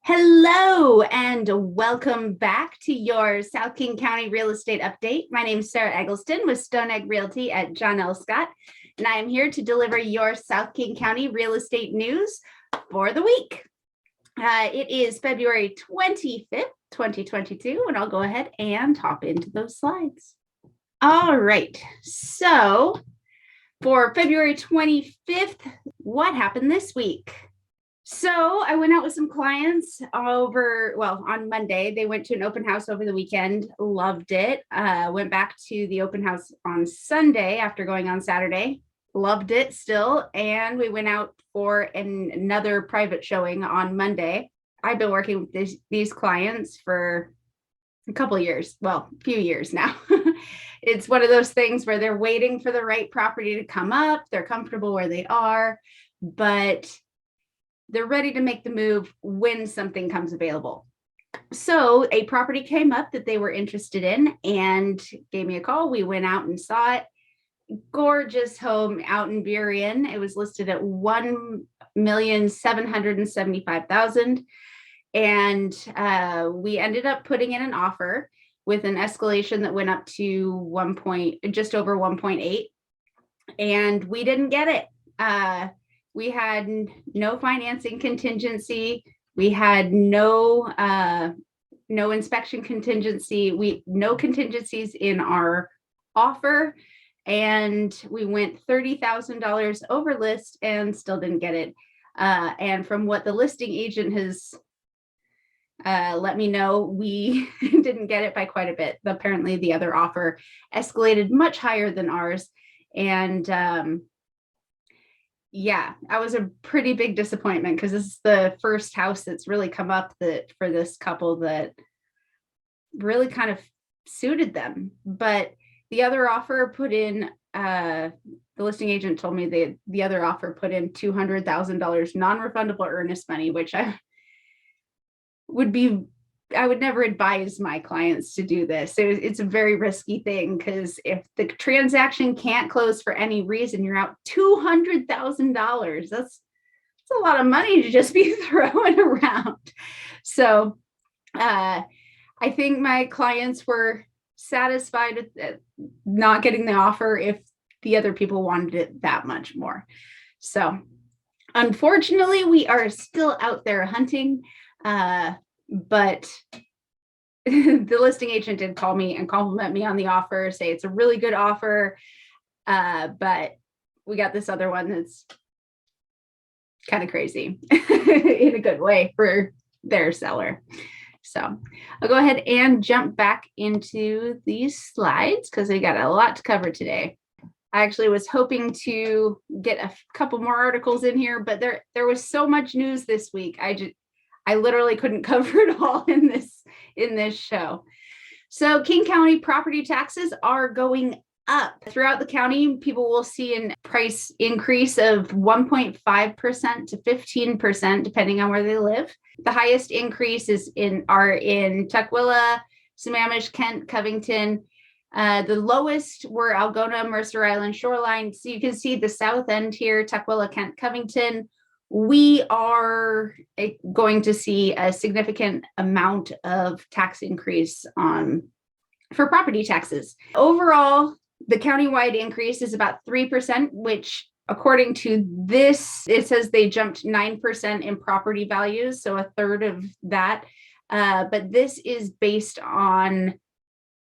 Hello and welcome back to your South King County Real Estate Update. My name is Sarah Eggleston with Stone Egg Realty at John L. Scott, and I am here to deliver your South King County real estate news for the week. It is February 25th, 2022, and I'll go ahead and hop into those slides. All right, so for February 25th, what happened this week? So I went out with some clients on Monday. They went to an open house over the weekend, loved it. Went back to the open house on Sunday after going on Saturday, loved it still. And we went out for another private showing on Monday. I've been working with these clients for a couple of years, a few years now. It's one of those things where they're waiting for the right property to come up. They're comfortable where they are, but they're ready to make the move when something comes available. So a property came up that they were interested in and gave me a call. We went out and saw it. Gorgeous home out in Burien. It was listed at $1,775,000. And we ended up putting in an offer with an escalation that went up to just over 1.8. And we didn't get it. We had no financing contingency. We had no inspection contingency. No contingencies in our offer. And we went $30,000 over list and still didn't get it. And from what the listing agent has let me know, we didn't get it by quite a bit. Apparently the other offer escalated much higher than ours. And yeah, I was a pretty big disappointment because this is the first house that's really come up for this couple that really kind of suited them. But the other offer put in, the listing agent told me the other offer put in $200,000 non-refundable earnest money, which I would never advise my clients to do this. It's a very risky thing because if the transaction can't close for any reason, you're out $200,000. That's a lot of money to just be throwing around. So I think my clients were satisfied with not getting the offer if the other people wanted it that much more. So unfortunately, we are still out there hunting. But the listing agent did call me and compliment me on the offer, say it's a really good offer. But we got this other one that's kind of crazy in a good way for their seller. So I'll go ahead and jump back into these slides because we got a lot to cover today. I actually was hoping to get a couple more articles in here, but there was so much news this week. I literally couldn't cover it all in this show. So King County property taxes are going up. Throughout the county, people will see a price increase of 1.5% to 15%, depending on where they live. The highest increases are in Tukwila, Sammamish, Kent, Covington. The lowest were Algona, Mercer Island, Shoreline. So you can see the south end here, Tukwila, Kent, Covington. We are going to see a significant amount of tax increase for property taxes. Overall, the countywide increase is about 3%, which according to this, it says they jumped 9% in property values, so a third of that. But this is based on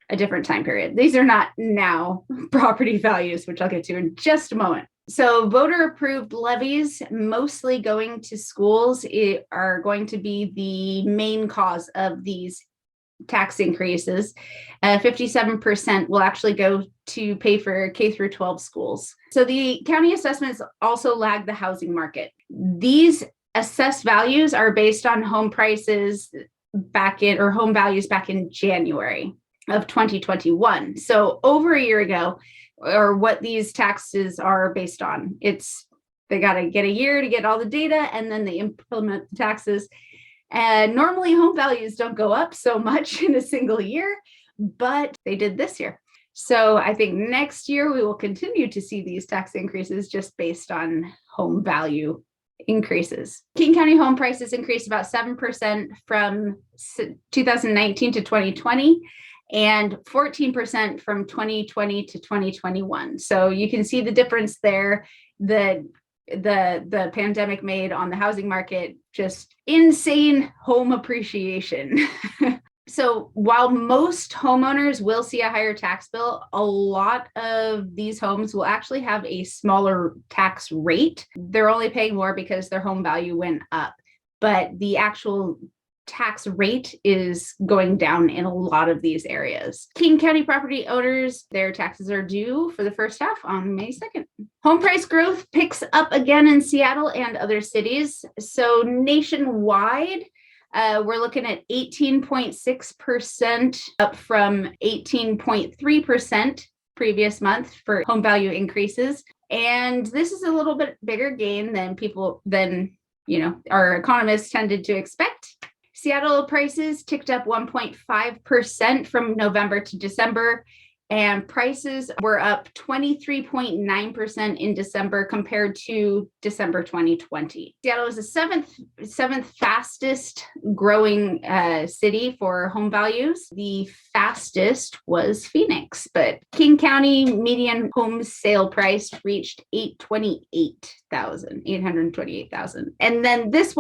a different time period. These are not now property values, which I'll get to in just a moment. So voter approved levies, mostly going to schools, are going to be the main cause of these tax increases. 57% will actually go to pay for K through 12 schools. So the county assessments also lag the housing market. These assessed values are based on home prices home values back in January of 2021. So over a year ago, or what these taxes are based on. They got to get a year to get all the data and then they implement the taxes. And normally home values don't go up so much in a single year, but they did this year. So I think next year we will continue to see these tax increases just based on home value increases. King County home prices increased about 7% from 2019 to 2020 and 14% from 2020 to 2021. So you can see the difference there that the pandemic made on the housing market, just insane home appreciation. So while most homeowners will see a higher tax bill, a lot of these homes will actually have a smaller tax rate. They're only paying more because their home value went up, but the actual tax rate is going down in a lot of these areas. King County property owners, their taxes are due for the first half on May 2nd. Home price growth picks up again in Seattle and other cities. So nationwide, we're looking at 18.6%, up from 18.3% previous month for home value increases. And this is a little bit bigger gain than our economists tended to expect. Seattle prices ticked up 1.5% from November to December, and prices were up 23.9% in December compared to December 2020. Seattle was the seventh fastest growing city for home values. The fastest was Phoenix, but King County median home sale price reached $828,000. And then this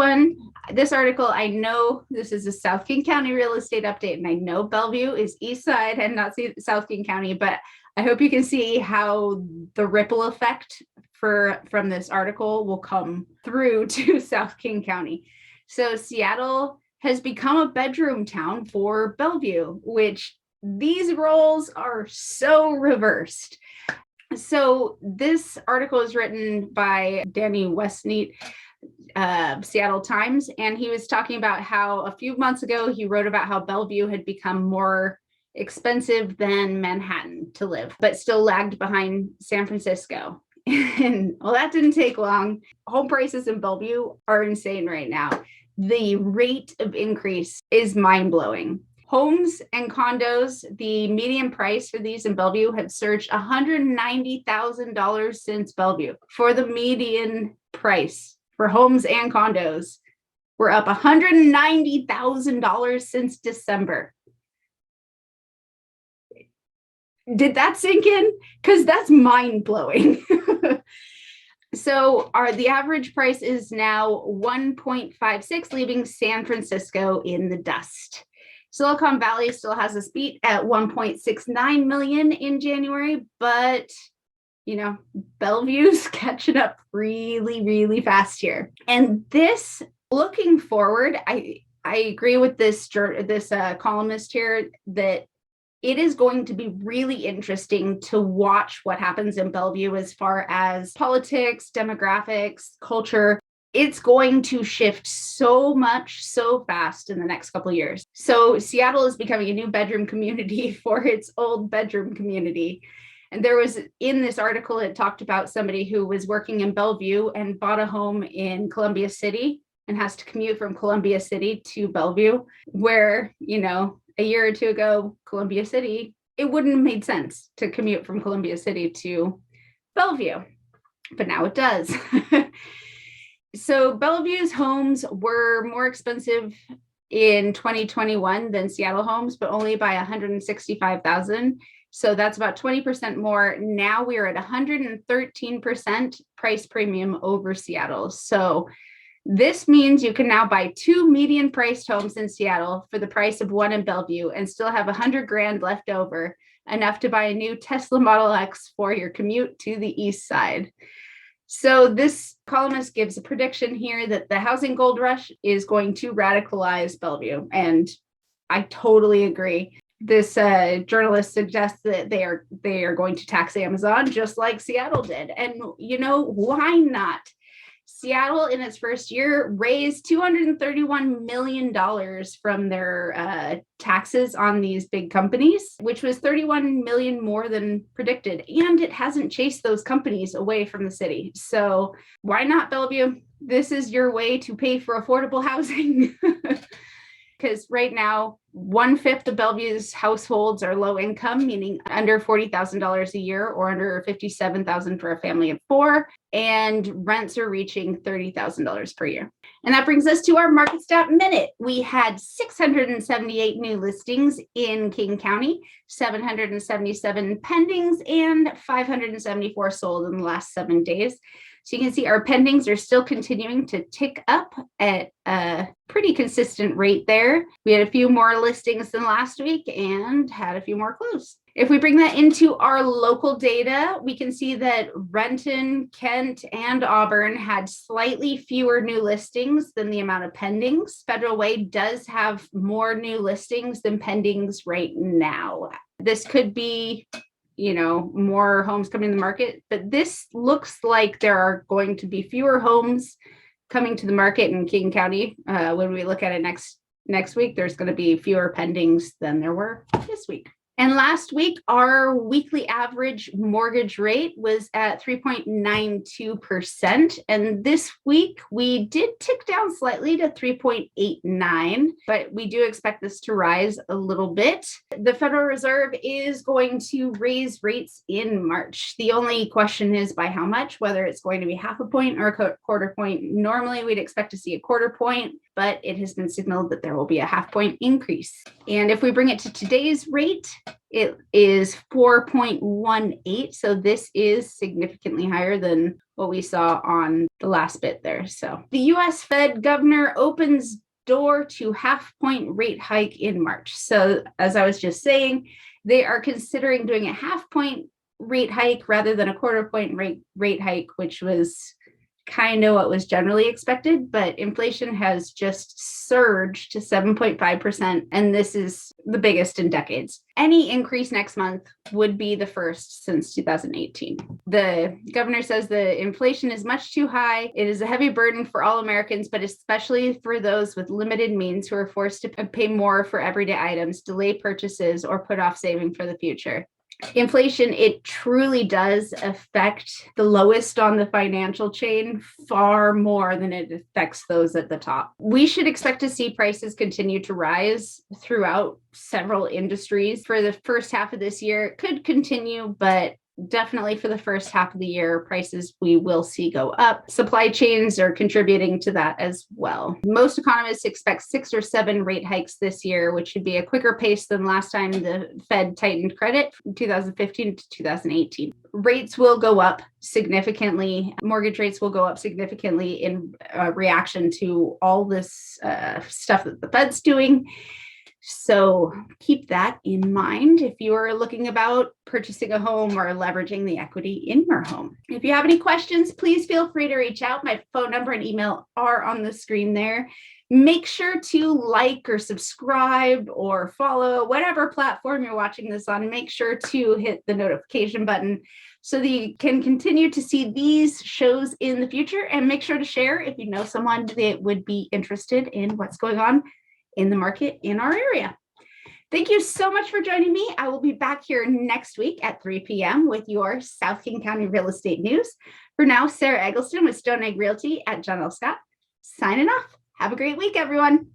article, I know this is a South King County real estate update, and I know Bellevue is East Side and not South King County, but I hope you can see how the ripple effect from this article will come through to South King County. So Seattle has become a bedroom town for Bellevue, which these roles are so reversed. So this article is written by Danny Westneat, Seattle Times, and he was talking about how a few months ago he wrote about how Bellevue had become more expensive than Manhattan to live, but still lagged behind San Francisco. And well, that didn't take long. Home prices in Bellevue are insane right now. The rate of increase is mind-blowing. Homes and condos, the median price for these in Bellevue had surged $190,000 since Bellevue. For the median price for homes and condos, we're up $190,000 since December. Did that sink in? Because that's mind-blowing. So the average price is now 1.56, leaving San Francisco in the dust. Silicon Valley still has us beat at 1.69 million in January, but Bellevue's catching up really, really fast here. And this, looking forward, I agree with this columnist here that it is going to be really interesting to watch what happens in Bellevue as far as politics, demographics, culture. It's going to shift so much, so fast in the next couple of years. So Seattle is becoming a new bedroom community for its old bedroom community. And there was, in this article, it talked about somebody who was working in Bellevue and bought a home in Columbia City and has to commute from Columbia City to Bellevue, where, a year or two ago, Columbia City, it wouldn't have made sense to commute from Columbia City to Bellevue, but now it does. So Bellevue's homes were more expensive in 2021 than Seattle homes, but only by $165,000. So that's about 20% more. Now we're at 113% price premium over Seattle. So this means you can now buy 2 median priced homes in Seattle for the price of one in Bellevue and still have $100,000 left over, enough to buy a new Tesla Model X for your commute to the East Side. So this columnist gives a prediction here that the housing gold rush is going to radicalize Bellevue, and I totally agree. This journalist suggests that they are going to tax Amazon just like Seattle did, and why not? Seattle, in its first year, raised $231 million from their taxes on these big companies, which was $31 million more than predicted. And it hasn't chased those companies away from the city. So why not, Bellevue? This is your way to pay for affordable housing. Because right now, 1/5 of Bellevue's households are low income, meaning under $40,000 a year or under $57,000 for a family of 4, and rents are reaching $30,000 per year. And that brings us to our Market Stat Minute. We had 678 new listings in King County, 777 pendings, and 574 sold in the last 7 days. So you can see our pendings are still continuing to tick up at a pretty consistent rate there. We had a few more listings than last week and had a few more close. If we bring that into our local data, we can see that Renton, Kent, and Auburn had slightly fewer new listings than the amount of pendings. Federal Way does have more new listings than pendings right now. This could be more homes coming to the market, but this looks like there are going to be fewer homes coming to the market in King County. When we look at it next week, there's going to be fewer pendings than there were this week. And last week, our weekly average mortgage rate was at 3.92%. And this week, we did tick down slightly to 3.89, but we do expect this to rise a little bit. The Federal Reserve is going to raise rates in March. The only question is by how much, whether it's going to be 0.5 point or a quarter point. Normally, we'd expect to see a quarter point, but it has been signaled that there will be a 0.5 point increase. And if we bring it to today's rate, it is 4.18. So this is significantly higher than what we saw on the last bit there. So the US Fed governor opens door to 0.5 point rate hike in March. So as I was just saying, they are considering doing a 0.5 point rate hike rather than a quarter point rate hike, which was kind of what was generally expected, but inflation has just surged to 7.5%, and this is the biggest in decades. Any increase next month would be the first since 2018. The governor says the inflation is much too high. It is a heavy burden for all Americans, but especially for those with limited means who are forced to pay more for everyday items, delay purchases, or put off saving for the future. Inflation, it truly does affect the lowest on the financial chain far more than it affects those at the top. We should expect to see prices continue to rise throughout several industries. For the first half of this year, it could continue, but definitely for the first half of the year, prices we will see go up. Supply chains are contributing to that as well. Most economists expect 6 or 7 rate hikes this year, which should be a quicker pace than last time the Fed tightened credit from 2015 to 2018. Rates will go up significantly. Mortgage rates will go up significantly in reaction to all this stuff that the Fed's doing. So keep that in mind if you are looking about purchasing a home or leveraging the equity in your home. If you have any questions, please feel free to reach out. My phone number and email are on the screen there. Make sure to like or subscribe or follow whatever platform you're watching this on. Make sure to hit the notification button so that you can continue to see these shows in the future, and make sure to share if you know someone that would be interested in what's going on in the market in our area. Thank you so much for joining me. I will be back here next week at 3 p.m. with your South King County real estate news. For now, Sarah Eggleston with Stone Egg Realty at John L. Scott, signing off. Have a great week, everyone.